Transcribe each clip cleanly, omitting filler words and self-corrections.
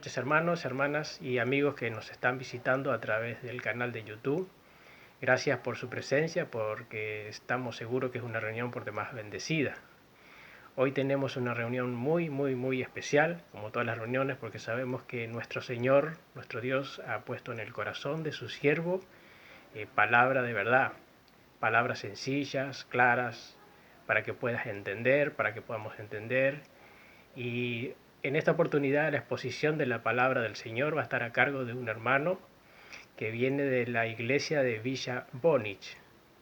noches, hermanos, hermanas y amigos que nos están visitando a través del canal de YouTube. Gracias por su presencia, porque estamos seguros que es una reunión por demás bendecida. Hoy tenemos una reunión muy especial, como todas las reuniones, porque sabemos que nuestro Señor, nuestro Dios, ha puesto en el corazón de su siervo palabra de verdad, palabras sencillas, claras, para que puedas entender, para que podamos entender. Y en esta oportunidad la exposición de la palabra del Señor va a estar a cargo de un hermano que viene de la iglesia de Villa Bonich,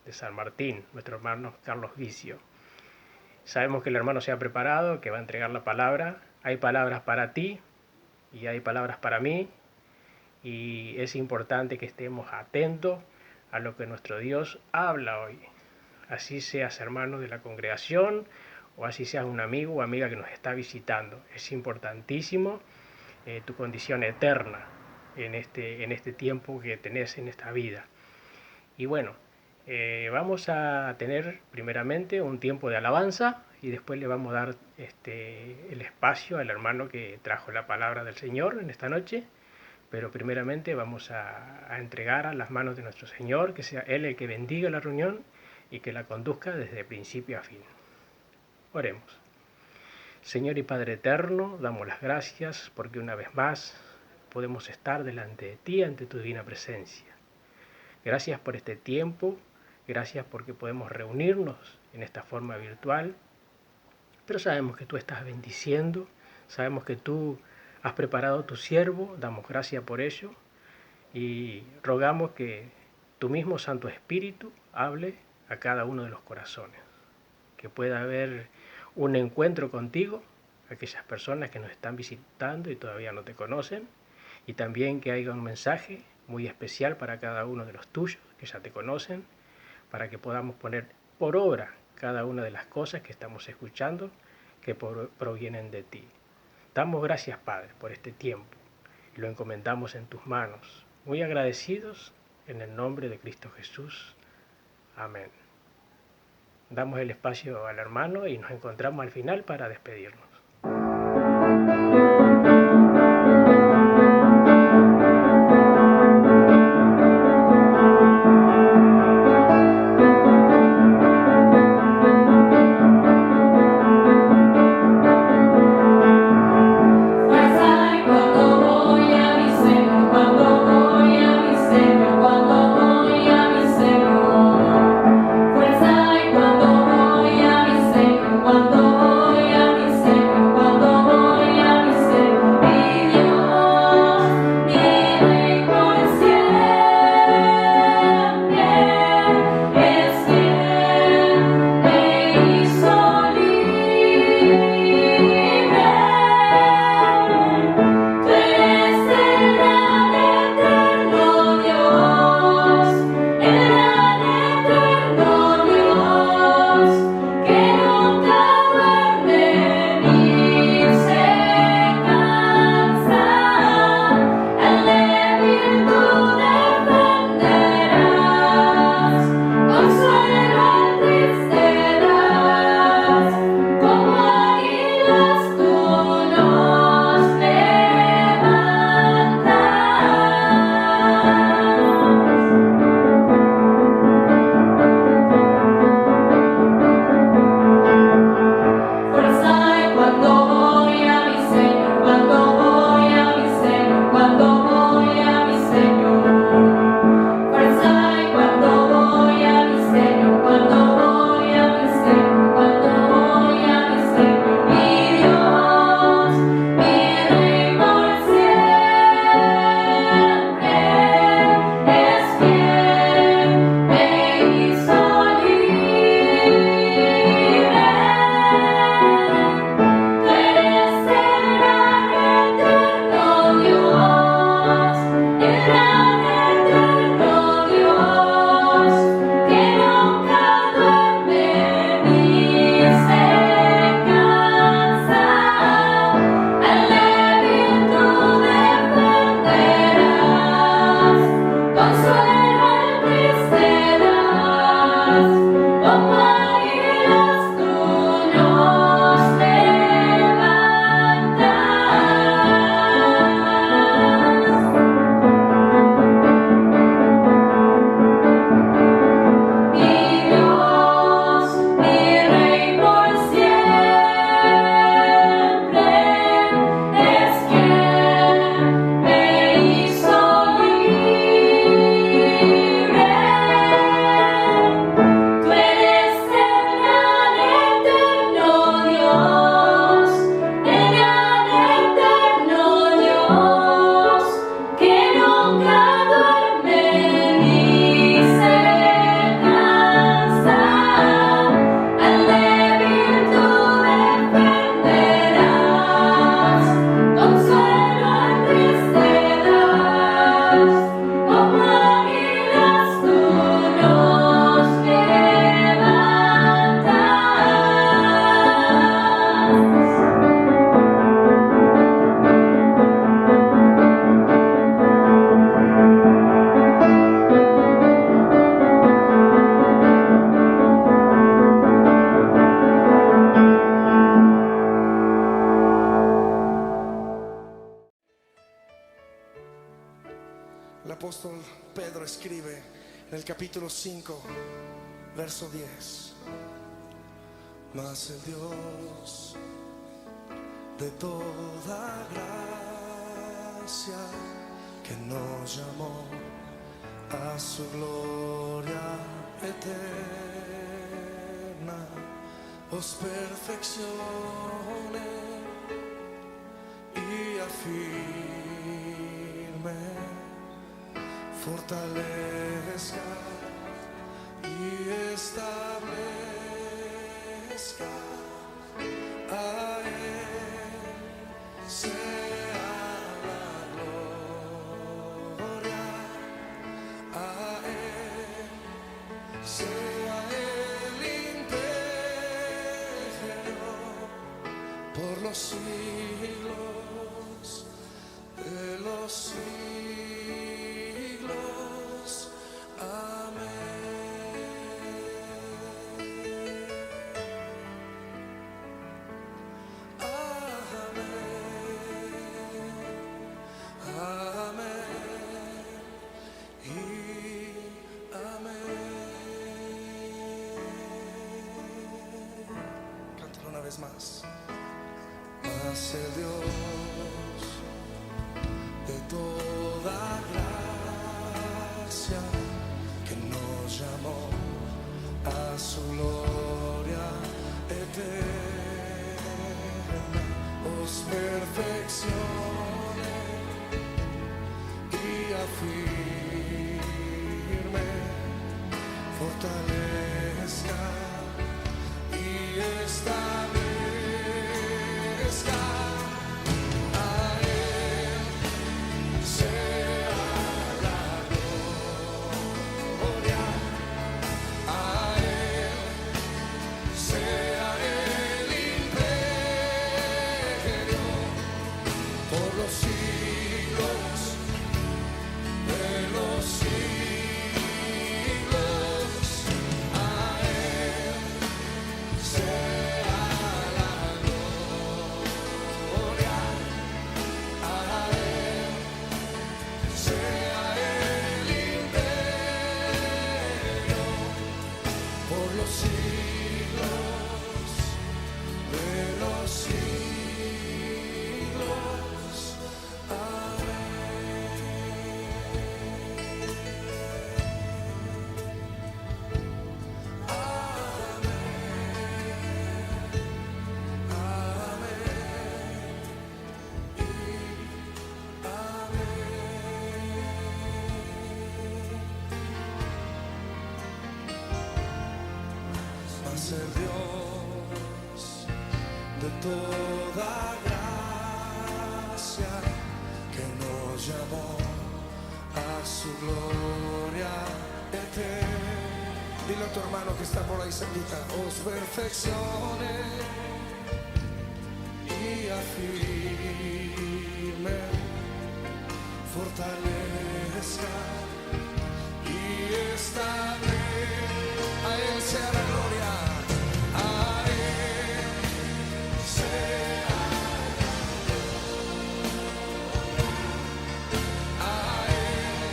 de San Martín, nuestro hermano Carlos Vicio. Sabemos que el hermano se ha preparado, que va a entregar la palabra. Hay palabras para ti y hay palabras para mí, y es importante que estemos atentos a lo que nuestro Dios habla hoy. Así seas hermano de la congregación o así seas un amigo o amiga que nos está visitando. Es importantísimo tu condición eterna en este tiempo que tenés en esta vida. Y bueno, vamos a tener primeramente un tiempo de alabanza y después le vamos a dar el espacio al hermano que trajo la palabra del Señor en esta noche. Pero primeramente vamos a entregar a las manos de nuestro Señor, que sea Él el que bendiga la reunión y que la conduzca desde principio a fin. Oremos. Señor y Padre eterno, damos las gracias porque una vez más podemos estar delante de ti, ante tu divina presencia. Gracias por este tiempo, gracias porque podemos reunirnos en esta forma virtual, pero sabemos que tú estás bendiciendo, sabemos que tú has preparado tu siervo, damos gracias por ello y rogamos que tu mismo Santo Espíritu hable a cada uno de los corazones, que pueda haber un encuentro contigo, aquellas personas que nos están visitando y todavía no te conocen, y también que haya un mensaje muy especial para cada uno de los tuyos que ya te conocen, para que podamos poner por obra cada una de las cosas que estamos escuchando que provienen de ti. Damos gracias, Padre, por este tiempo y lo encomendamos en tus manos, muy agradecidos en el nombre de Cristo Jesús. Amén. Damos el espacio al hermano y nos encontramos al final para despedirnos. Cuando voy a mi Señor, apóstol Pedro escribe en el capítulo 5, verso 10. Mas el Dios de toda gracia, que nos llamó a su gloria eterna, os perfeccione y afirme, fortalezca y establezca. A Él sea la gloria, a Él sea el imperio por los siglos de los siglos. Amén. Amén. Amén. Y amén. Cántalo una vez más. Mas el Dios de toda gracia, que nos llamó a su gloria eterna, os perfeccione y afirme, fortalezca y establezca. A Él sea la gloria, a Él sea el imperio por los siglos de los siglos. A Él sea la gloria, a Él sea el imperio por los siglos de los siglos. Amén. Mas el Dios de toda gracia, que nos llamó a su gloria eterna. Dile a tu hermano que está por ahí cerquita: os perfeccione y afirme, fortalezca y establezca. A Él sea la gloria, a Él sea la gloria, a Él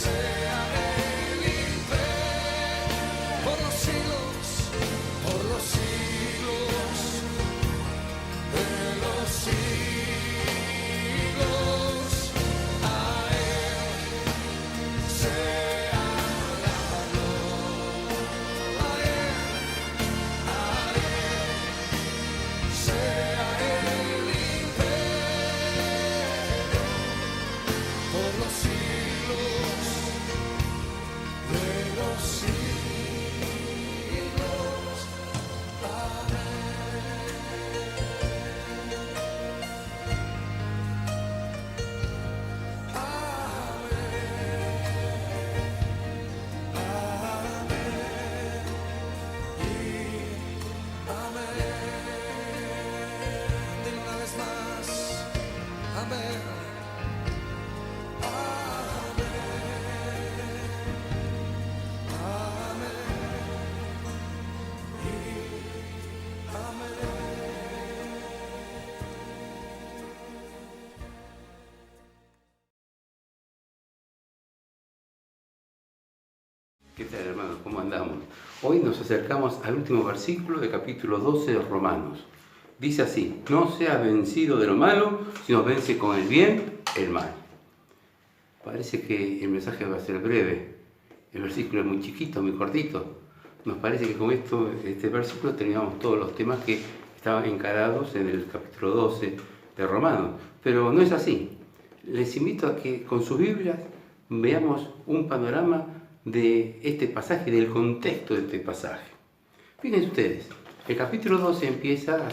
sea el imperio por los siglos ¿Qué tal, hermanos? ¿Cómo andamos? Hoy nos acercamos al último versículo del capítulo 12 de Romanos. Dice así: no seas vencido de lo malo, sino vence con el bien el mal. Parece que el mensaje va a ser breve. El versículo es muy chiquito, muy cortito. Nos parece que con este versículo terminamos todos los temas que estaban encarados en el capítulo 12 de Romanos. Pero no es así. Les invito a que con sus Biblias veamos un panorama de este pasaje, del contexto de este pasaje. Fíjense ustedes, el capítulo 12 empieza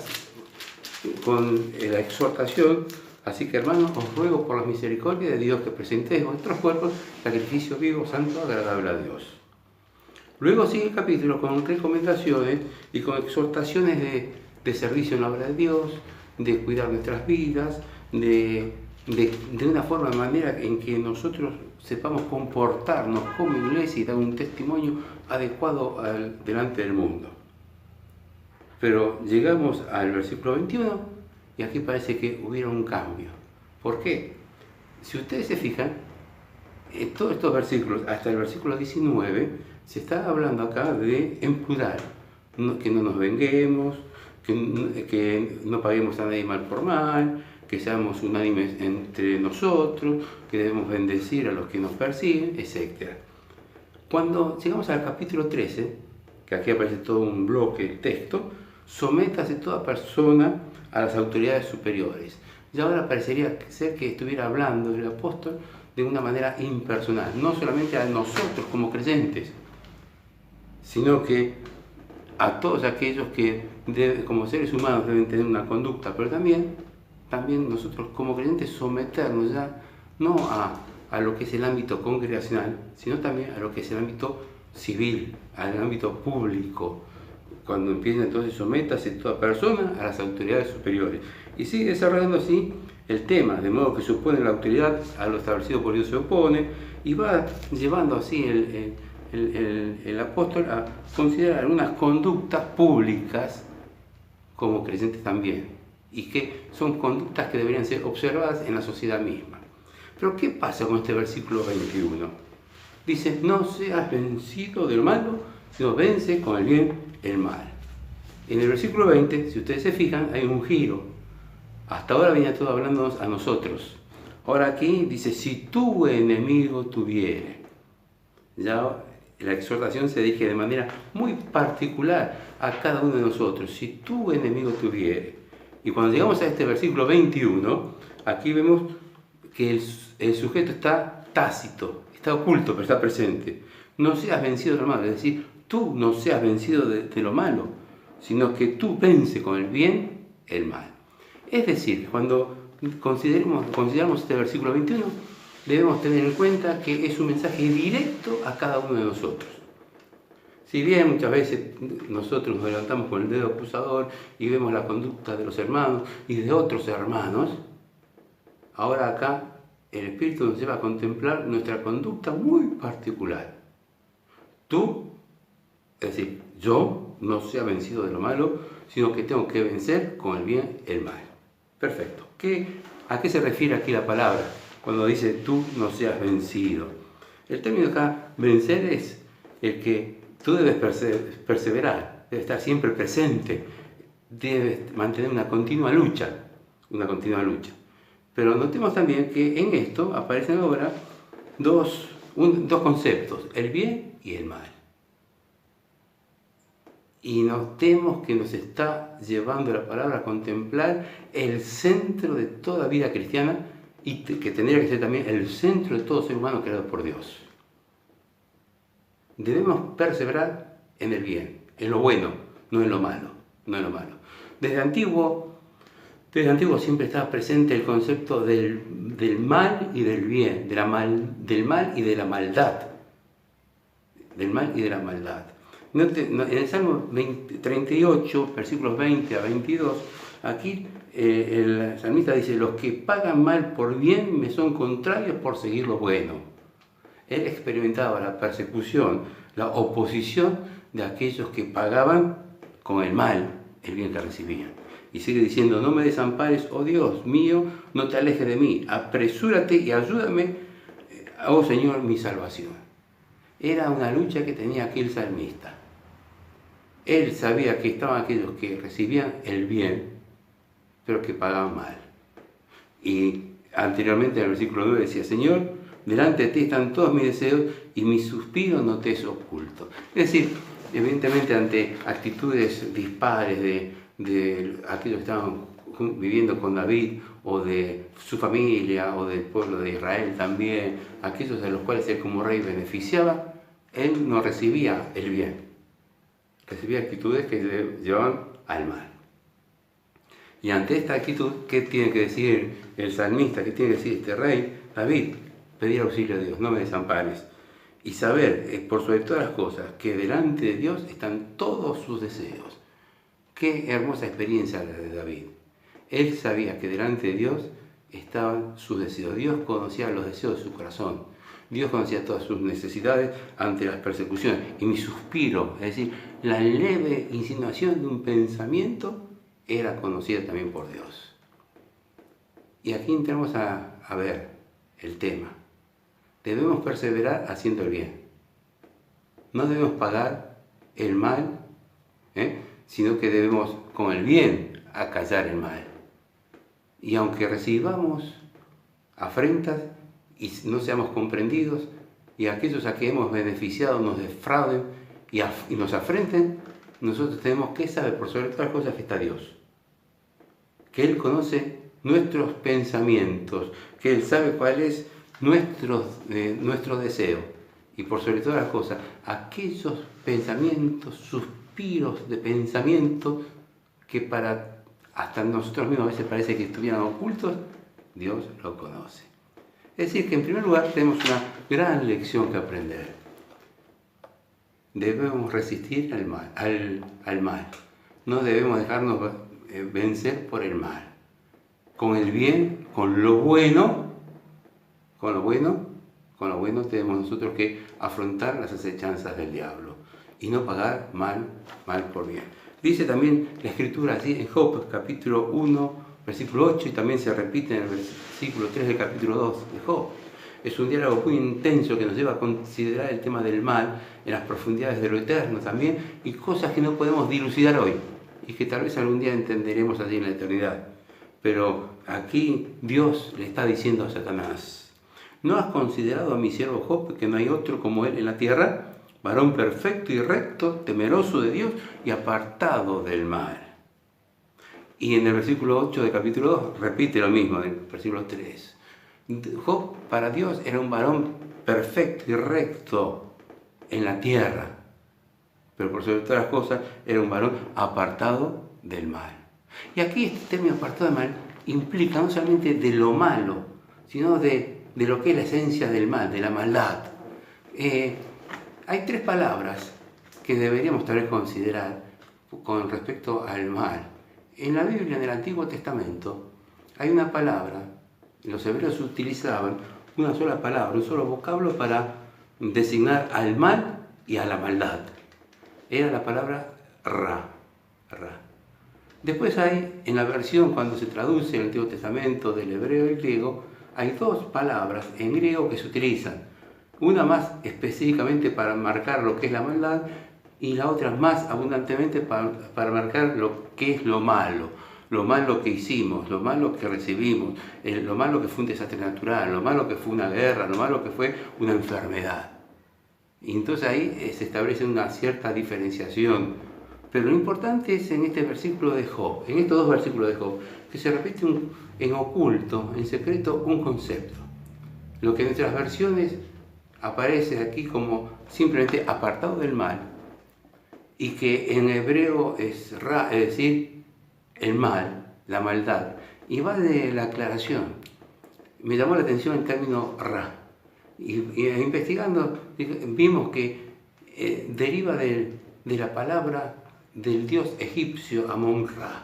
con la exhortación: así que, hermanos, os ruego por la misericordia de Dios que presentéis vuestros cuerpos sacrificio vivo, santo, agradable a Dios. Luego sigue el capítulo con recomendaciones y con exhortaciones de servicio en la obra de Dios, de cuidar nuestras vidas, de una forma, de manera en que nosotros sepamos comportarnos como iglesia y dar un testimonio adecuado delante del mundo. Pero llegamos al versículo 21 y aquí parece que hubiera un cambio. ¿Por qué? Si ustedes se fijan, en todos estos versículos, hasta el versículo 19, se está hablando acá de en plural, que no nos venguemos, que no paguemos a nadie mal por mal, que seamos unánimes entre nosotros, que debemos bendecir a los que nos persiguen, etc. Cuando llegamos al capítulo 13, que aquí aparece todo un bloque de texto: sométase toda persona a las autoridades superiores. Y ahora parecería ser que estuviera hablando el apóstol de una manera impersonal, no solamente a nosotros como creyentes, sino que a todos aquellos que como seres humanos deben tener una conducta, pero también nosotros como creyentes someternos ya no a lo que es el ámbito congregacional, sino también a lo que es el ámbito civil, al ámbito público. Cuando empieza entonces: sométase toda persona a las autoridades superiores. Y sigue desarrollando así el tema, de modo que supone la autoridad a lo establecido por Dios se opone, y va llevando así el apóstol a considerar algunas conductas públicas como creyentes también, y que son conductas que deberían ser observadas en la sociedad misma. Pero ¿qué pasa con este versículo 21? Dice: no seas vencido del malo, sino vence con el bien el mal. En el versículo 20, si ustedes se fijan, hay un giro. Hasta ahora venía todo hablándonos a nosotros. Ahora aquí dice: si tu enemigo tuviere. Ya la exhortación se dirige de manera muy particular a cada uno de nosotros. Si tu enemigo tuviere. Y cuando llegamos a este versículo 21, aquí vemos que el sujeto está tácito, está oculto, pero está presente. No seas vencido de lo malo, es decir, tú no seas vencido de lo malo, sino que tú vence con el bien el mal. Es decir, cuando consideramos este versículo 21, debemos tener en cuenta que es un mensaje directo a cada uno de nosotros. Si bien muchas veces nosotros nos levantamos con el dedo acusador y vemos la conducta de los hermanos y de otros hermanos, ahora acá el Espíritu nos lleva a contemplar nuestra conducta muy particular. Tú, es decir, yo no sea vencido de lo malo, sino que tengo que vencer con el bien el mal. Perfecto. ¿A qué se refiere aquí la palabra cuando dice tú no seas vencido? El término acá, vencer, es el que tú debes perseverar, debes estar siempre presente, debes mantener una continua lucha. Pero notemos también que en esto aparecen ahora dos conceptos: el bien y el mal. Y notemos que nos está llevando la palabra a contemplar el centro de toda vida cristiana, y que tendría que ser también el centro de todo ser humano creado por Dios. Debemos perseverar en el bien, en lo bueno, no en lo malo. Desde antiguo siempre estaba presente el concepto del mal y del bien, del mal y de la maldad. Del mal y de la maldad. En el Salmo 38, versículos 20 a 22, aquí el salmista dice: los que pagan mal por bien me son contrarios por seguir lo bueno. Él experimentaba la persecución, la oposición de aquellos que pagaban con el mal el bien que recibían. Y sigue diciendo: no me desampares, oh Dios mío, no te alejes de mí, apresúrate y ayúdame, oh Señor, mi salvación. era una lucha que tenía aquí el salmista. Él sabía que estaban aquellos que recibían el bien, pero que pagaban mal. Y anteriormente en el versículo 9 decía, Señor, delante de ti están todos mis deseos y mis suspiros no te es oculto. Es decir, evidentemente ante actitudes dispares de aquellos que estaban viviendo con David, o de su familia, o del pueblo de Israel también, aquellos de los cuales él como rey beneficiaba, él no recibía el bien, recibía actitudes que le llevaban al mal. Y ante esta actitud, ¿qué tiene que decir el salmista? ¿Qué tiene que decir este rey? David, pedir auxilio a Dios, no me desampares. Y saber, por sobre todas las cosas, que delante de Dios están todos sus deseos. Qué hermosa experiencia la de David. Él sabía que delante de Dios estaban sus deseos. Dios conocía los deseos de su corazón. Dios conocía todas sus necesidades ante las persecuciones. Y mi suspiro, es decir, la leve insinuación de un pensamiento, era conocida también por Dios. Y aquí entramos a ver el tema. Debemos perseverar haciendo el bien. No debemos pagar el mal, sino que debemos con el bien acallar el mal. Y aunque recibamos afrentas y no seamos comprendidos, y aquellos a que hemos beneficiado nos defrauden y nos afrenten, nosotros tenemos que saber por sobre todas las cosas que está Dios. Que Él conoce nuestros pensamientos, que Él sabe cuál es nuestro deseo. Y por sobre todas las cosas, aquellos pensamientos, suspiros de pensamiento que para hasta nosotros mismos a veces parece que estuvieran ocultos, Dios lo conoce. Es decir, que en primer lugar tenemos una gran lección que aprender. Debemos resistir al mal. No debemos dejarnos vencer por el mal. Con el bien, con lo bueno tenemos nosotros que afrontar las acechanzas del diablo y no pagar mal por bien. Dice también la Escritura así en Job, capítulo 1, versículo 8, y también se repite en el versículo 3 del capítulo 2 de Job. Es un diálogo muy intenso que nos lleva a considerar el tema del mal en las profundidades de lo eterno también, y cosas que no podemos dilucidar hoy, y que tal vez algún día entenderemos allí en la eternidad. Pero aquí Dios le está diciendo a Satanás, ¿no has considerado a mi siervo Job, que no hay otro como él en la tierra? Varón perfecto y recto, temeroso de Dios y apartado del mal. Y en el versículo 8 del capítulo 2 repite lo mismo, en el versículo 3. Job para Dios era un varón perfecto y recto en la tierra, pero por sobre todas las cosas era un varón apartado del mal. Y aquí este término apartado del mal implica no solamente de lo malo, sino de lo que es la esencia del mal, de la maldad. Hay tres palabras que deberíamos tal vez considerar con respecto al mal. En la Biblia, en el Antiguo Testamento, hay una palabra, los hebreos utilizaban una sola palabra, un solo vocablo para designar al mal y a la maldad. Era la palabra ra. Después hay, en la versión cuando se traduce el Antiguo Testamento del hebreo y griego, hay dos palabras en griego que se utilizan. Una más específicamente para marcar lo que es la maldad y la otra más abundantemente para marcar lo que es lo malo que hicimos, lo malo que recibimos, lo malo que fue un desastre natural, lo malo que fue una guerra, lo malo que fue una enfermedad. Y entonces ahí se establece una cierta diferenciación. Pero lo importante es en este versículo de Job, en estos dos versículos de Job, que se repite en oculto, en secreto, un concepto. Lo que en nuestras versiones aparece aquí como simplemente apartado del mal, y que en hebreo es ra, es decir, el mal, la maldad. Y va de la aclaración. Me llamó la atención el término ra. Y investigando vimos que deriva de la palabra del dios egipcio Amon-Ra.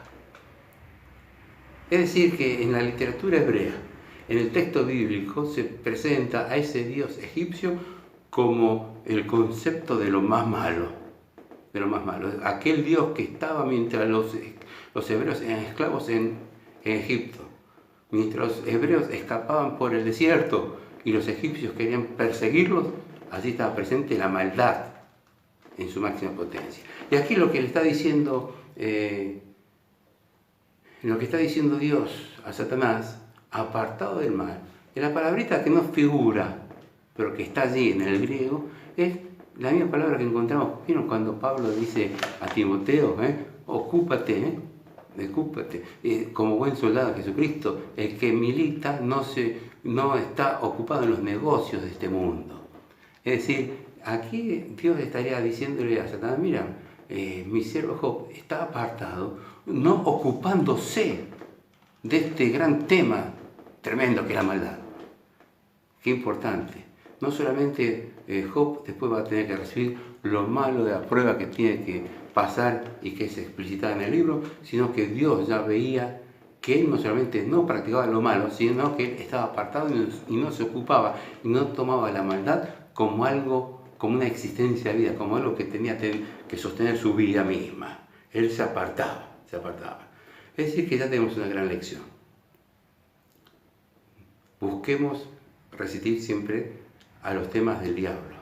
Es decir, que en la literatura hebrea, en el texto bíblico, se presenta a ese dios egipcio como el concepto de lo más malo, aquel dios que estaba mientras los hebreos eran esclavos en Egipto, mientras los hebreos escapaban por el desierto y los egipcios querían perseguirlos, allí estaba presente la maldad en su máxima potencia. Y aquí lo que le está diciendo, Dios a Satanás, apartado del mal, y la palabrita que no figura, pero que está allí en el griego, es la misma palabra que encontramos cuando Pablo dice a Timoteo, ocúpate, como buen soldado de Jesucristo, el que milita no está ocupado en los negocios de este mundo. Es decir, aquí Dios estaría diciéndole a Satanás, mira, mi siervo Job está apartado, no ocupándose de este gran tema tremendo que es la maldad. Qué importante. No solamente Job después va a tener que recibir lo malo de la prueba que tiene que pasar y que es explicitada en el libro, sino que Dios ya veía que él no solamente no practicaba lo malo, sino que él estaba apartado y no se ocupaba y no tomaba la maldad como algo, como una existencia de vida, como algo que tenía que sostener su vida misma. Él se apartaba. Es decir, que ya tenemos una gran lección. Busquemos resistir siempre a los temas del diablo,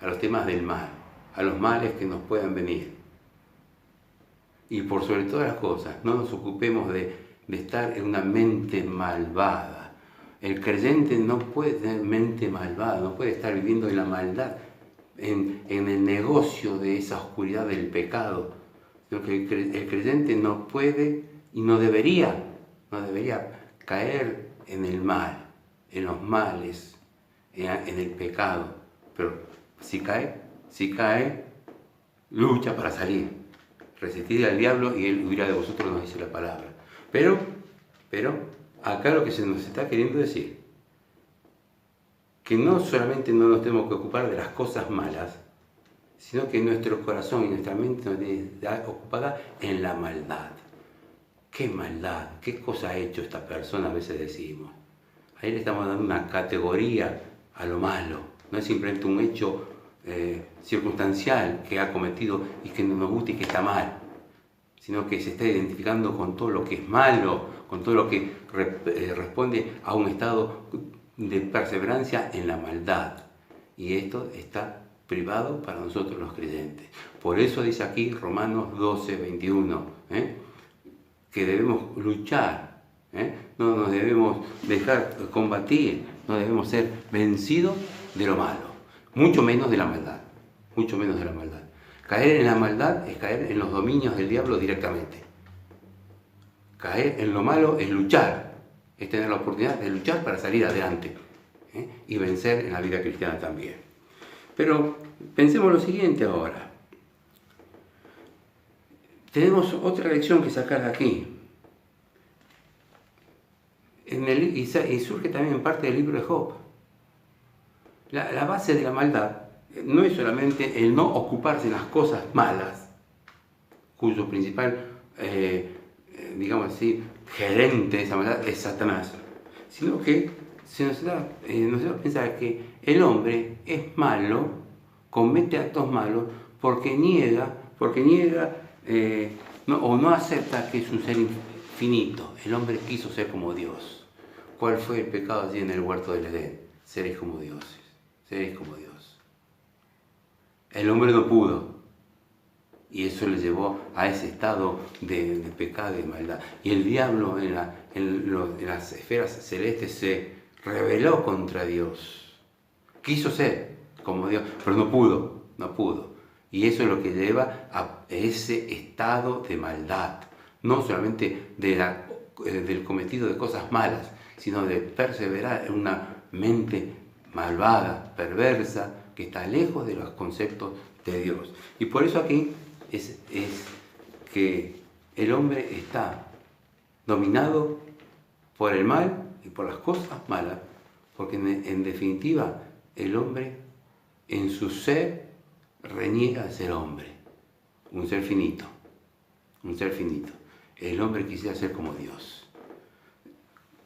a los temas del mal, a los males que nos puedan venir. Y por sobre todas las cosas, no nos ocupemos de estar en una mente malvada. El creyente no puede tener mente malvada, no puede estar viviendo en la maldad, en el negocio de esa oscuridad del pecado. Sino que el creyente no puede y no debería caer en el mal, en los males, en el pecado. Pero si cae, lucha para salir. Resistid al diablo y él huirá de vosotros, nos dice la palabra. Pero acá lo que se nos está queriendo decir, que no solamente no nos tenemos que ocupar de las cosas malas, sino que nuestro corazón y nuestra mente nos debe estar ocupada en la maldad. ¿Qué maldad? ¿Qué cosa ha hecho esta persona? A veces decimos. Ahí le estamos dando una categoría a lo malo. No es simplemente un hecho circunstancial que ha cometido y que no nos gusta y que está mal, sino que se está identificando con todo lo que es malo, con todo lo que responde a un estado de perseverancia en la maldad. Y esto está privado para nosotros los creyentes. Por eso dice aquí Romanos 12, 21, que debemos luchar, no nos debemos dejar combatir, no debemos ser vencidos de lo malo. Mucho menos de la maldad, Caer en la maldad es caer en los dominios del diablo directamente. Caer en lo malo es luchar, es tener la oportunidad de luchar para salir adelante y vencer en la vida cristiana también. Pero pensemos lo siguiente ahora. Tenemos otra lección que sacar de aquí. Y surge también en parte del libro de Job. La base de la maldad no es solamente el no ocuparse de las cosas malas, cuyo principal, digamos así, gerente de esa maldad es Satanás, sino que se nos da a pensar que el hombre es malo, comete actos malos porque niega o no acepta que es un ser infinito. El hombre quiso ser como Dios. ¿Cuál fue el pecado allí en el huerto del Edén? Seréis como dioses. Seréis como Dios. El hombre no pudo. Y eso le llevó a ese estado de pecado y de maldad. Y el diablo en las esferas celestes se rebeló contra Dios. Quiso ser como Dios, pero no pudo. Y eso es lo que lleva a ese estado de maldad. No solamente del cometido de cosas malas, sino de perseverar en una mente malvada, perversa, que está lejos de los conceptos de Dios. Y por eso aquí es que el hombre está dominado por el mal y por las cosas malas, porque en definitiva el hombre en su ser reniega de ser hombre, un ser finito. El hombre quisiera ser como Dios.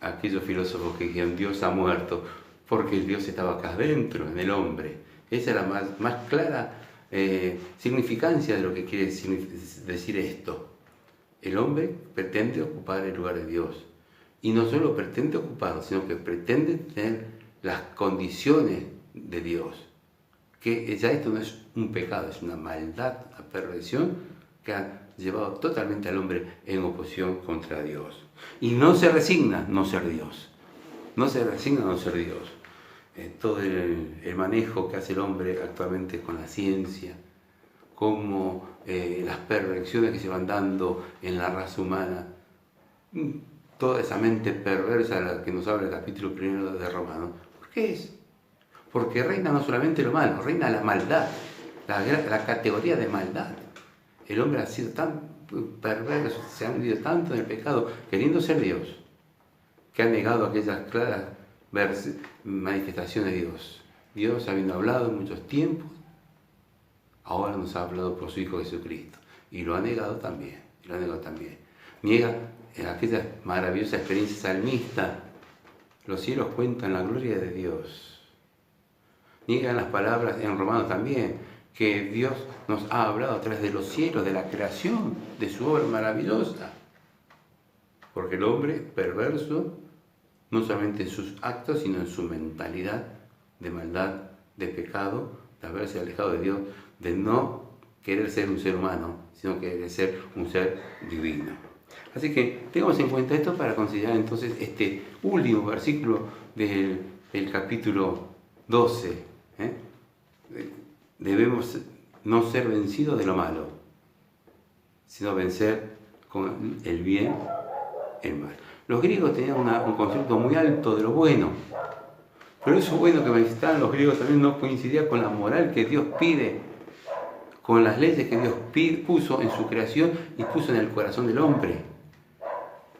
Aquellos filósofos que dijeron Dios ha muerto, porque el Dios estaba acá adentro, en el hombre. Esa es la más clara significancia de lo que quiere decir esto. El hombre pretende ocupar el lugar de Dios. Y no solo pretende ocuparlo, sino que pretende tener las condiciones de Dios. que ya esto no es un pecado, es una maldad, una perversión que ha llevado totalmente al hombre en oposición contra Dios. Y no se resigna no ser Dios. No se resigna no ser Dios. Todo el manejo que hace el hombre actualmente con la ciencia, como las perversiones que se van dando en la raza humana, toda esa mente perversa de la que nos habla el capítulo 1 de Romanos. ¿Por qué es? Porque reina no solamente lo malo, reina la maldad, la categoría de maldad. El hombre ha sido tan perverso, se ha hundido tanto en el pecado, queriendo ser Dios, que ha negado aquellas claras manifestaciones de Dios. Dios, habiendo hablado en muchos tiempos, ahora nos ha hablado por su Hijo Jesucristo. Y lo ha negado también. Niega aquella maravillosa experiencia salmista. Los cielos cuentan la gloria de Dios. Niegan las palabras en Romanos también, que Dios nos ha hablado a través de los cielos, de la creación, de su obra maravillosa. Porque el hombre perverso, no solamente en sus actos, sino en su mentalidad de maldad, de pecado, de haberse alejado de Dios, de no querer ser un ser humano, sino querer ser un ser divino. Así que tengamos en cuenta esto para considerar entonces este último versículo del capítulo 12. Debemos no ser vencidos de lo malo, sino vencer con el bien el mal. Los griegos tenían un concepto muy alto de lo bueno, pero eso bueno que manifestaban los griegos también no coincidía con la moral que Dios pide, con las leyes que Dios puso en su creación y puso en el corazón del hombre.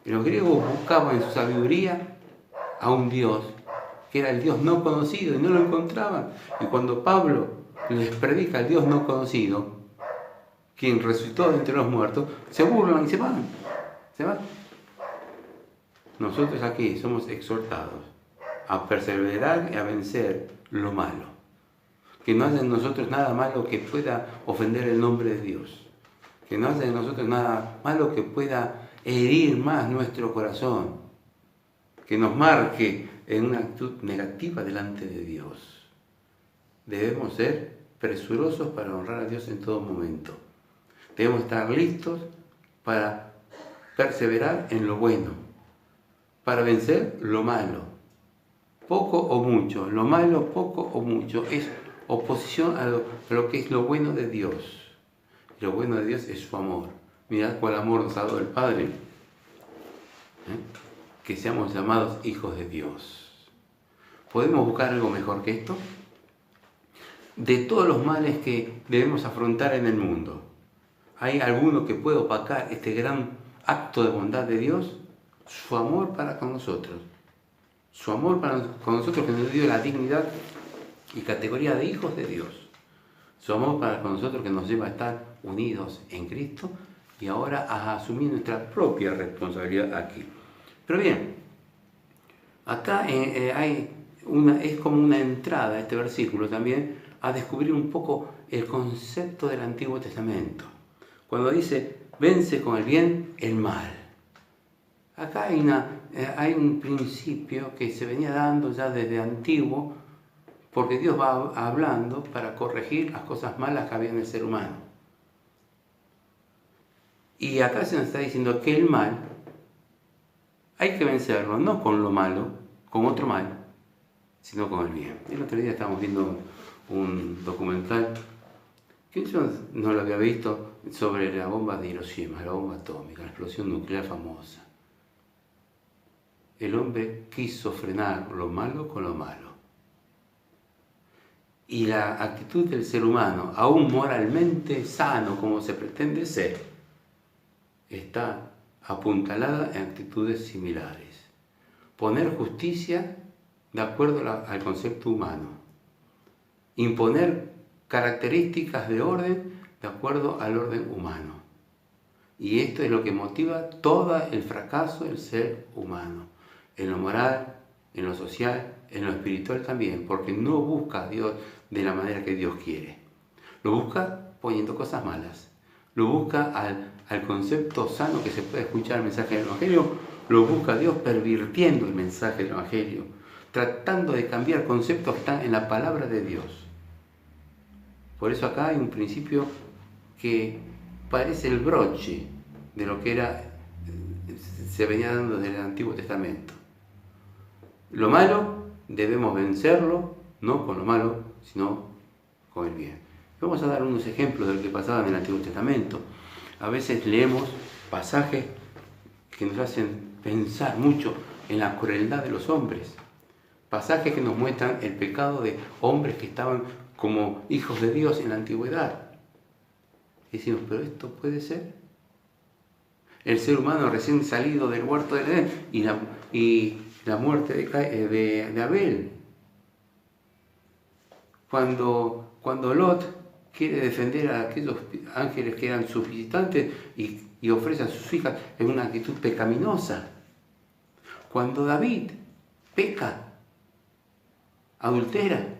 Y los griegos buscaban en su sabiduría a un Dios que era el Dios no conocido y no lo encontraban. Y cuando Pablo les predica al Dios no conocido, quien resucitó de entre los muertos, se burlan y se van. Nosotros aquí somos exhortados a perseverar y a vencer lo malo. Que no haya en nosotros nada malo que pueda ofender el nombre de Dios. Que no haya en nosotros nada malo que pueda herir más nuestro corazón. Que nos marque en una actitud negativa delante de Dios. Debemos ser presurosos para honrar a Dios en todo momento. Debemos estar listos para perseverar en lo bueno, para vencer lo malo, poco o mucho. Lo malo, poco o mucho, es oposición a lo que es lo bueno de Dios. Lo bueno de Dios es su amor. Mirad cuál amor nos ha dado el Padre. Que seamos llamados hijos de Dios. ¿Podemos buscar algo mejor que esto? De todos los males que debemos afrontar en el mundo, ¿hay alguno que pueda opacar este gran acto de bondad de Dios? Su amor para con nosotros. Su amor para con nosotros que nos dio la dignidad y categoría de hijos de Dios. Su amor para con nosotros que nos lleva a estar unidos en Cristo y ahora a asumir nuestra propia responsabilidad aquí. Pero bien, acá es como una entrada a este versículo también a descubrir un poco el concepto del Antiguo Testamento. Cuando dice, vence con el bien el mal. Acá hay un principio que se venía dando ya desde antiguo, porque Dios va hablando para corregir las cosas malas que había en el ser humano. Y acá se nos está diciendo que el mal hay que vencerlo, no con lo malo, con otro mal, sino con el bien. El otro día estábamos viendo un documental que yo no lo había visto sobre la bomba de Hiroshima, la bomba atómica, la explosión nuclear famosa. El hombre quiso frenar lo malo con lo malo. Y la actitud del ser humano, aún moralmente sano como se pretende ser, está apuntalada en actitudes similares. Poner justicia de acuerdo al concepto humano. Imponer características de orden de acuerdo al orden humano. Y esto es lo que motiva todo el fracaso del ser humano. En lo moral, en lo social, en lo espiritual también, porque no busca a Dios de la manera que Dios quiere. Lo busca poniendo cosas malas. Lo busca al concepto sano que se puede escuchar el mensaje del Evangelio. Lo busca a Dios pervirtiendo el mensaje del Evangelio, tratando de cambiar conceptos que están en la palabra de Dios. Por eso acá hay un principio que parece el broche de lo que se venía dando desde el Antiguo Testamento. Lo malo debemos vencerlo, no con lo malo, sino con el bien. Vamos a dar unos ejemplos de lo que pasaba en el Antiguo Testamento. A veces leemos pasajes que nos hacen pensar mucho en la crueldad de los hombres. Pasajes que nos muestran el pecado de hombres que estaban como hijos de Dios en la antigüedad. Y decimos, ¿pero esto puede ser? El ser humano recién salido del huerto de Edén y la muerte de Abel. Cuando Lot quiere defender a aquellos ángeles que eran sus visitantes y ofrece a sus hijas en una actitud pecaminosa. Cuando David peca, adultera,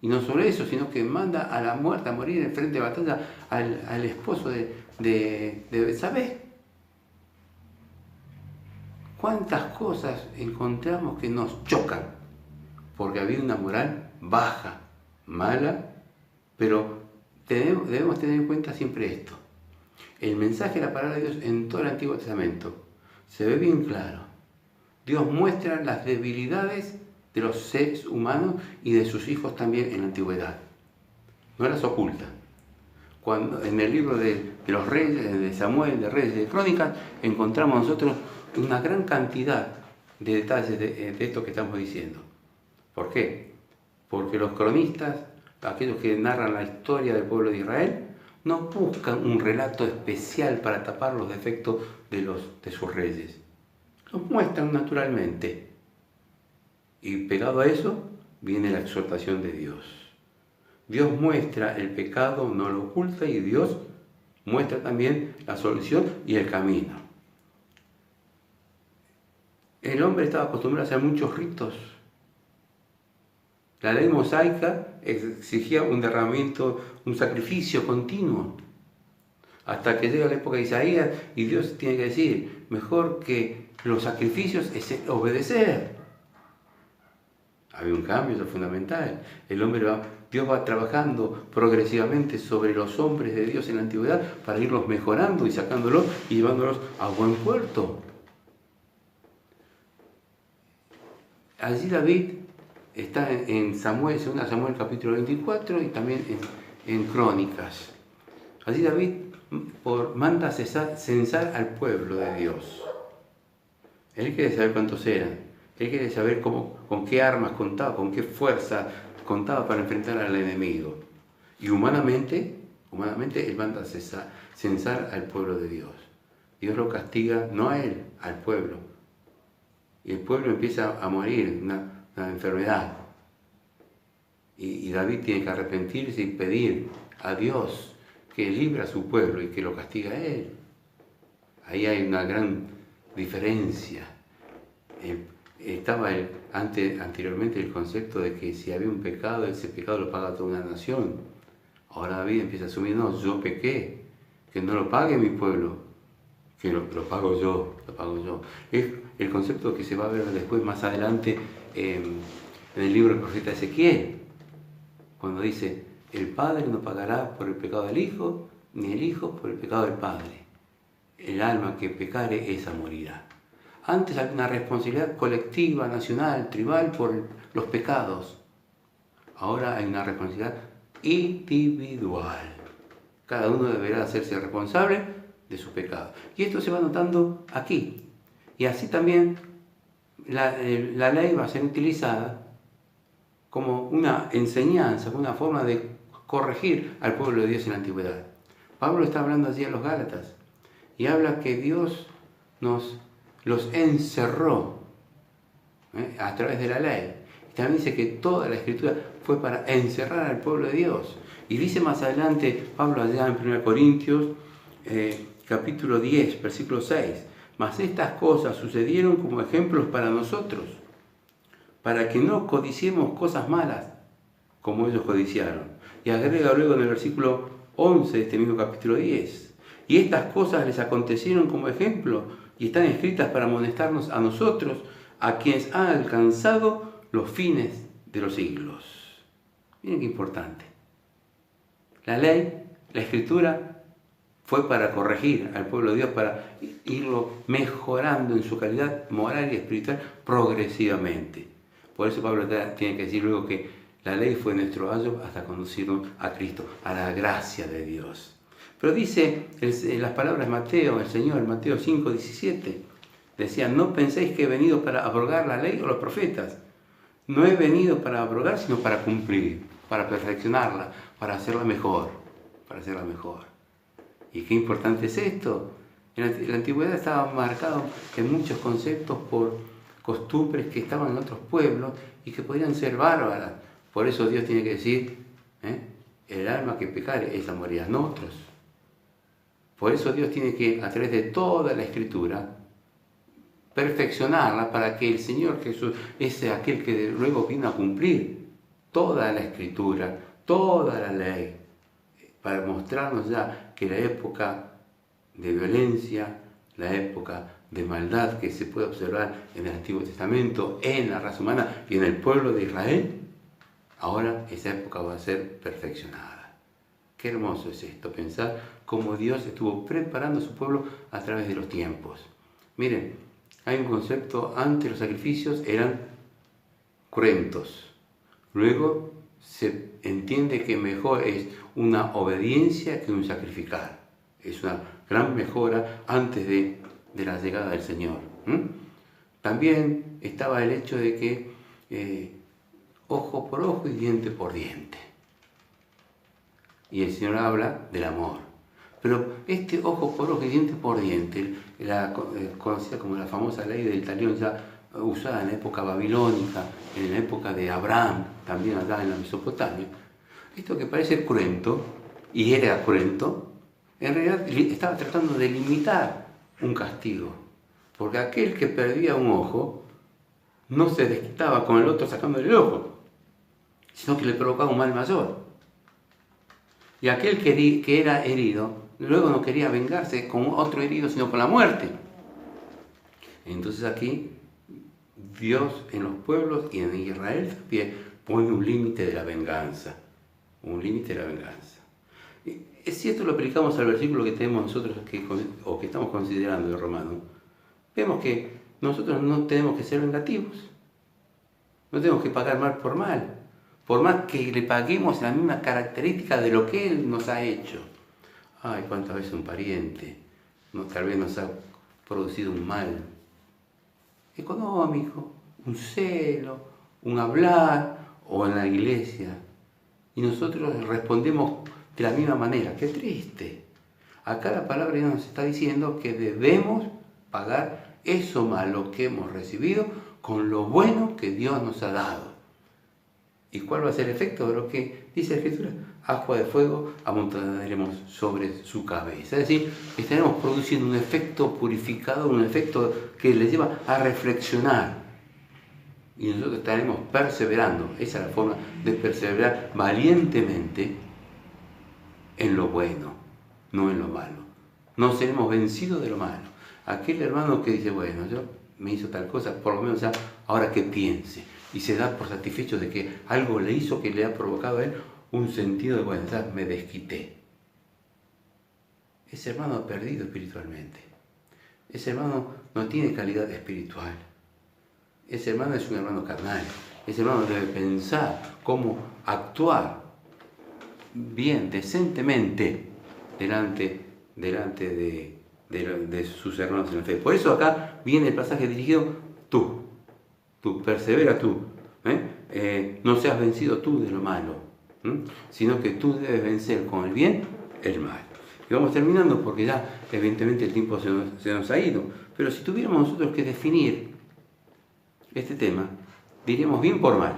y no solo eso, sino que manda a la muerte a morir en frente de batalla al esposo de Betsabé. ¿Cuántas cosas encontramos que nos chocan? Porque había una moral baja, mala, pero debemos tener en cuenta siempre esto. El mensaje de la palabra de Dios en todo el Antiguo Testamento se ve bien claro. Dios muestra las debilidades de los seres humanos y de sus hijos también en la antigüedad. No las oculta. Cuando en el libro de los reyes, de Samuel, de Reyes, de Crónicas, encontramos nosotros una gran cantidad de detalles de esto que estamos diciendo. ¿Por qué? Porque los cronistas, aquellos que narran la historia del pueblo de Israel, no buscan un relato especial para tapar los defectos de sus reyes. Los muestran naturalmente. Y pegado a eso viene la exhortación de Dios. Dios muestra el pecado, no lo oculta, y Dios muestra también la solución y el camino. El hombre estaba acostumbrado a hacer muchos ritos. La ley mosaica exigía un derramamiento, un sacrificio continuo. Hasta que llega la época de Isaías y Dios tiene que decir, mejor que los sacrificios es obedecer. Había un cambio, eso es fundamental. Dios va trabajando progresivamente sobre los hombres de Dios en la antigüedad para irlos mejorando y sacándolos y llevándolos a buen puerto. Allí David está en Samuel, 2 Samuel capítulo 24 y también en Crónicas. Allí David manda censar al pueblo de Dios. Él quiere saber cuántos eran. Él quiere saber con qué armas contaba, con qué fuerza contaba para enfrentar al enemigo. Y humanamente él manda censar al pueblo de Dios. Dios lo castiga, no a él, al pueblo. Y el pueblo empieza a morir, una enfermedad. Y David tiene que arrepentirse y pedir a Dios que libre a su pueblo y que lo castiga a él. Ahí hay una gran diferencia. Estaba anteriormente el concepto de que si había un pecado, ese pecado lo paga toda una nación. Ahora David empieza a asumir, no, yo pequé, que no lo pague mi pueblo, que lo pago yo, Es el concepto que se va a ver después, más adelante, en el libro del profeta Ezequiel, cuando dice, el padre no pagará por el pecado del hijo, ni el hijo por el pecado del padre. El alma que pecare, esa morirá. Antes había una responsabilidad colectiva, nacional, tribal, por los pecados. Ahora hay una responsabilidad individual. Cada uno deberá hacerse responsable de sus pecados. Y esto se va notando aquí. Y así también la ley va a ser utilizada como una enseñanza, como una forma de corregir al pueblo de Dios en la antigüedad. Pablo está hablando allí a los Gálatas y habla que Dios los encerró a través de la ley. También dice que toda la Escritura fue para encerrar al pueblo de Dios. Y dice más adelante Pablo allá en 1 Corintios, capítulo 10, versículo 6, mas estas cosas sucedieron como ejemplos para nosotros, para que no codiciemos cosas malas como ellos codiciaron. Y agrega luego en el versículo 11 de este mismo capítulo 10, y estas cosas les acontecieron como ejemplo y están escritas para amonestarnos a nosotros, a quienes han alcanzado los fines de los siglos. Miren qué importante. La ley, la escritura, fue para corregir al pueblo de Dios, para irlo mejorando en su calidad moral y espiritual progresivamente. Por eso Pablo tiene que decir luego que la ley fue nuestro ayo hasta conducirnos a Cristo, a la gracia de Dios. Pero dice en las palabras de Mateo, el Señor, en Mateo 5:17, decía: no penséis que he venido para abrogar la ley o los profetas. No he venido para abrogar, sino para cumplir, para perfeccionarla, para hacerla mejor, Y qué importante es esto. En la antigüedad estaba marcado en muchos conceptos por costumbres que estaban en otros pueblos y que podían ser bárbaras. Por eso Dios tiene que decir, el alma que pecare, esa morirá, no otros. Por eso Dios tiene que, a través de toda la Escritura, perfeccionarla para que el Señor Jesús es aquel que luego vino a cumplir toda la Escritura, toda la ley, para mostrarnos ya que la época de violencia, la época de maldad que se puede observar en el Antiguo Testamento, en la raza humana y en el pueblo de Israel, ahora esa época va a ser perfeccionada. Qué hermoso es esto, pensar cómo Dios estuvo preparando a su pueblo a través de los tiempos. Miren, hay un concepto: antes los sacrificios eran cruentos. Luego se entiende que mejor es una obediencia que un sacrificar. Es una gran mejora antes de la llegada del Señor. También estaba el hecho de que ojo por ojo y diente por diente. Y el Señor habla del amor. Pero este ojo por ojo y diente por diente, conocida como la famosa ley del talión, ya usada en la época babilónica, en la época de Abraham, también acá en la Mesopotamia, esto que parece cruento, y era cruento, en realidad estaba tratando de limitar un castigo. Porque aquel que perdía un ojo no se desquitaba con el otro sacándole el ojo, sino que le provocaba un mal mayor. Y aquel que era herido, luego no quería vengarse con otro herido, sino con la muerte. Entonces aquí Dios en los pueblos y en Israel también pone un límite de la venganza. Un límite de la venganza. Si esto lo aplicamos al versículo que tenemos nosotros que estamos considerando de Romanos, vemos que nosotros no tenemos que ser vengativos. No tenemos que pagar mal por mal. Por más que le paguemos la misma característica de lo que Él nos ha hecho. Ay, cuántas veces un pariente tal vez nos ha producido un mal económico, un celo, un hablar o en la iglesia. Y nosotros respondemos de la misma manera. ¡Qué triste! Acá la palabra ya nos está diciendo que debemos pagar eso malo que hemos recibido con lo bueno que Dios nos ha dado. ¿Y cuál va a ser el efecto de lo que dice la Escritura? Agua de fuego amontonaremos sobre su cabeza. Es decir, estaremos produciendo un efecto purificador, un efecto que les lleva a reflexionar. Y nosotros estaremos perseverando. Esa es la forma de perseverar valientemente en lo bueno, no en lo malo. No seremos vencidos de lo malo. Aquel hermano que dice, bueno, yo me hizo tal cosa, por lo menos ya, ahora que piense. Y se da por satisfecho de que algo le hizo que le ha provocado a él un sentido de, bueno, ya me desquité. Ese hermano ha perdido espiritualmente. Ese hermano no tiene calidad espiritual. Ese hermano es un hermano carnal. Ese hermano debe pensar cómo actuar bien, decentemente, delante de sus hermanos en la fe. Por eso acá viene el pasaje dirigido tú, persevera tú. No seas vencido tú de lo malo, sino que tú debes vencer con el bien el mal. Y vamos terminando porque ya evidentemente el tiempo se nos ha ido. Pero si tuviéramos nosotros que definir este tema, diríamos bien por mal.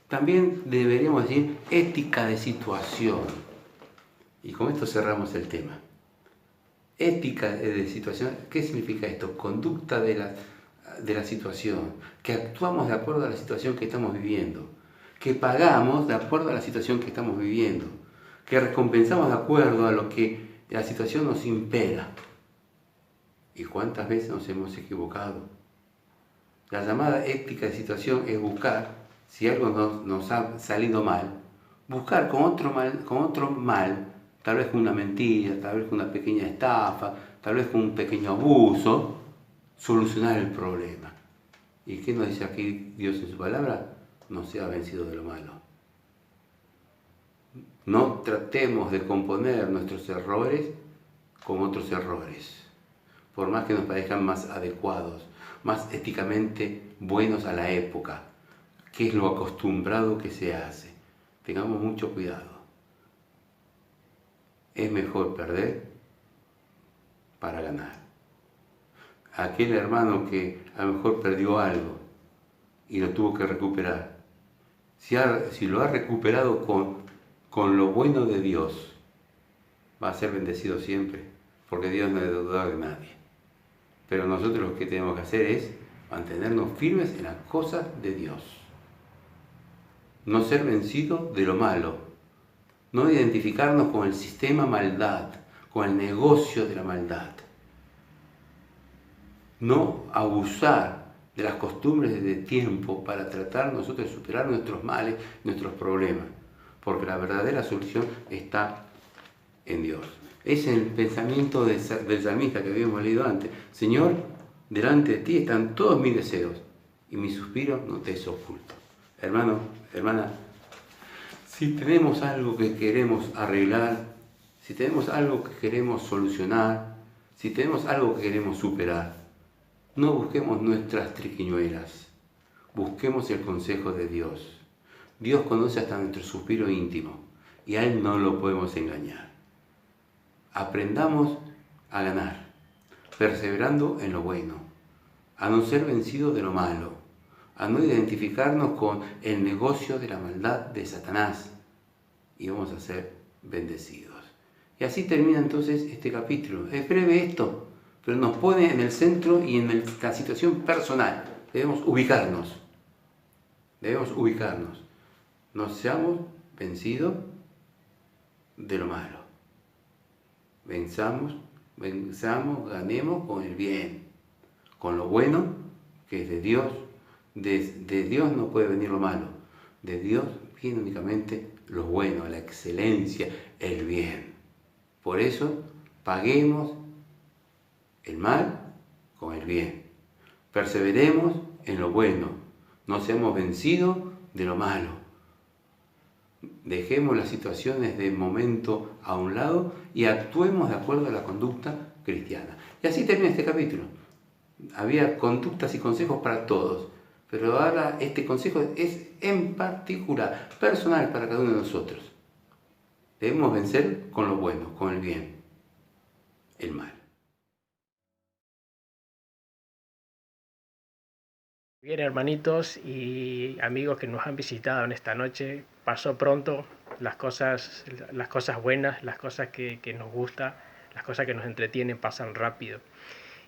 También deberíamos decir ética de situación. Y con esto cerramos el tema. Ética de situación, ¿qué significa esto? Conducta de la situación, que actuamos de acuerdo a la situación que estamos viviendo, que pagamos de acuerdo a la situación que estamos viviendo, que recompensamos de acuerdo a lo que la situación nos impera. ¿Y cuántas veces nos hemos equivocado? La llamada ética de situación es buscar, si algo nos ha salido mal, buscar con otro mal, tal vez con una mentira, tal vez con una pequeña estafa, tal vez con un pequeño abuso, solucionar el problema. ¿Y qué nos dice aquí Dios en su palabra? No sea vencido de lo malo. No tratemos de componer nuestros errores con otros errores, por más que nos parezcan más adecuados, más éticamente buenos a la época, que es lo acostumbrado que se hace. Tengamos mucho cuidado. Es mejor perder para ganar. Aquel hermano que a lo mejor perdió algo y lo tuvo que recuperar, si lo ha recuperado con lo bueno de Dios, va a ser bendecido siempre, porque Dios no es deudor de nadie. Pero nosotros lo que tenemos que hacer es mantenernos firmes en las cosas de Dios. No ser vencido de lo malo. No identificarnos con el sistema maldad, con el negocio de la maldad. No abusar de las costumbres de tiempo para tratar nosotros de superar nuestros males, nuestros problemas. Porque la verdadera solución está en Dios. Es el pensamiento del salmista que habíamos leído antes. Señor, delante de ti están todos mis deseos y mi suspiro no te es oculto. Hermano, hermana, si tenemos algo que queremos arreglar, si tenemos algo que queremos solucionar, si tenemos algo que queremos superar, no busquemos nuestras triquiñuelas, busquemos el consejo de Dios. Dios conoce hasta nuestro suspiro íntimo y a Él no lo podemos engañar. Aprendamos a ganar, perseverando en lo bueno, a no ser vencidos de lo malo, a no identificarnos con el negocio de la maldad de Satanás, y vamos a ser bendecidos. Y así termina entonces este capítulo. Es breve esto, pero nos pone en el centro y en la situación personal. Debemos ubicarnos. No seamos vencidos de lo malo. Venzamos, ganemos con el bien, con lo bueno que es de Dios. De Dios no puede venir lo malo, de Dios viene únicamente lo bueno, la excelencia, el bien. Por eso paguemos el mal con el bien, perseveremos en lo bueno, no seamos vencidos de lo malo. Dejemos las situaciones de momento a un lado y actuemos de acuerdo a la conducta cristiana. Y así termina este capítulo. Había conductas y consejos para todos, pero ahora este consejo es en particular, personal para cada uno de nosotros. Debemos vencer con lo bueno, con el bien, el mal. Bien, hermanitos y amigos que nos han visitado en esta noche, pasó pronto las cosas buenas, las cosas que nos gustan, las cosas que nos entretienen pasan rápido.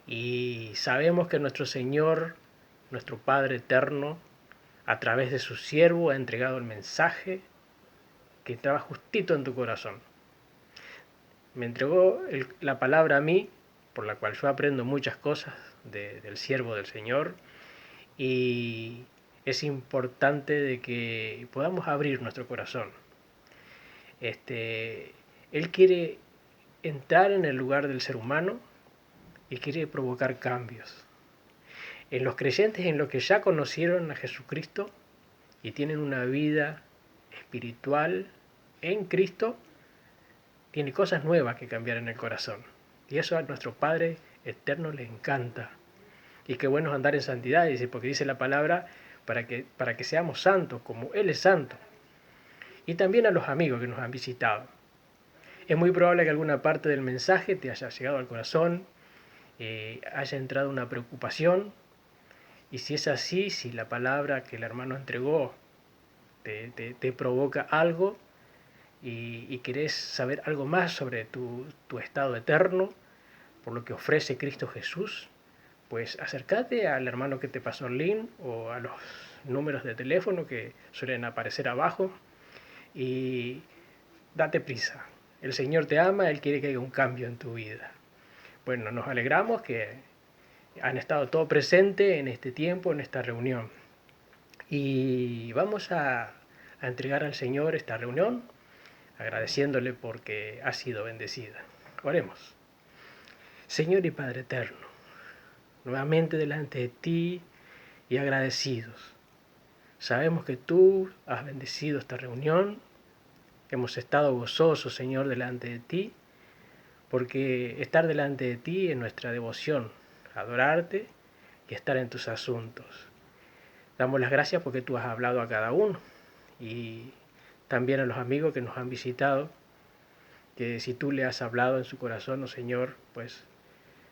Y sabemos que nuestro Señor, nuestro Padre eterno, a través de su siervo ha entregado el mensaje que estaba justito en tu corazón. Me entregó la palabra a mí, por la cual yo aprendo muchas cosas del siervo del Señor. Y es importante de que podamos abrir nuestro corazón. Él quiere entrar en el lugar del ser humano y quiere provocar cambios. En los creyentes, en los que ya conocieron a Jesucristo y tienen una vida espiritual en Cristo, tiene cosas nuevas que cambiar en el corazón. Y eso a nuestro Padre eterno le encanta. Y qué bueno es andar en santidad, porque dice la palabra, para que seamos santos, como Él es santo. Y también a los amigos que nos han visitado. Es muy probable que alguna parte del mensaje te haya llegado al corazón, haya entrado una preocupación, y si es así, si la palabra que el hermano entregó te provoca algo, y querés saber algo más sobre tu estado eterno, por lo que ofrece Cristo Jesús, pues acércate al hermano que te pasó el link o a los números de teléfono que suelen aparecer abajo y date prisa. El Señor te ama, Él quiere que haya un cambio en tu vida. Bueno, nos alegramos que han estado todos presentes en este tiempo, en esta reunión. Y vamos a a entregar al Señor esta reunión, agradeciéndole porque ha sido bendecida. Oremos. Señor y Padre eterno, nuevamente delante de ti y agradecidos. Sabemos que tú has bendecido esta reunión. Hemos estado gozosos, Señor, delante de ti, porque estar delante de ti es nuestra devoción, adorarte y estar en tus asuntos. Damos las gracias porque tú has hablado a cada uno y también a los amigos que nos han visitado, que si tú le has hablado en su corazón, oh Señor, pues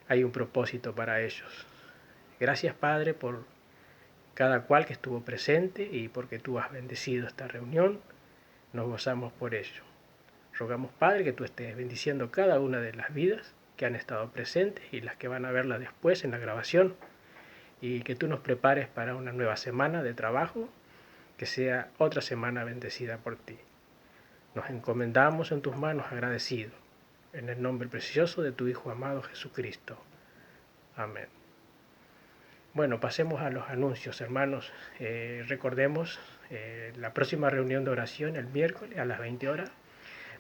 hay un propósito para ellos. Gracias, Padre, por cada cual que estuvo presente y porque tú has bendecido esta reunión. Nos gozamos por ello. Rogamos, Padre, que tú estés bendiciendo cada una de las vidas que han estado presentes y las que van a verla después en la grabación, y que tú nos prepares para una nueva semana de trabajo, que sea otra semana bendecida por ti. Nos encomendamos en tus manos agradecidos, en el nombre precioso de tu Hijo amado Jesucristo. Amén. Bueno, pasemos a los anuncios, hermanos. Recordemos la próxima reunión de oración el miércoles a las 20 horas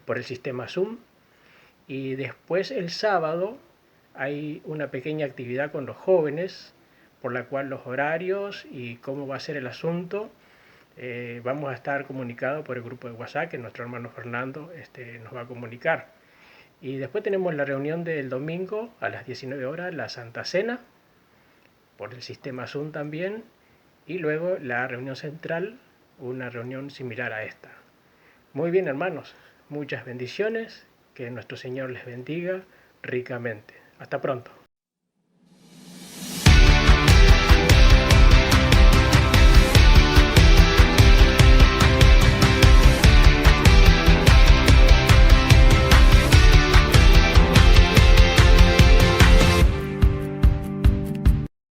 por el sistema Zoom. Y después el sábado hay una pequeña actividad con los jóvenes, por la cual los horarios y cómo va a ser el asunto vamos a estar comunicados por el grupo de WhatsApp que nuestro hermano Fernando nos va a comunicar. Y después tenemos la reunión del domingo a las 19 horas, la Santa Cena, por el sistema Zoom también, y luego la reunión central, una reunión similar a esta. Muy bien, hermanos, muchas bendiciones, que nuestro Señor les bendiga ricamente. Hasta pronto.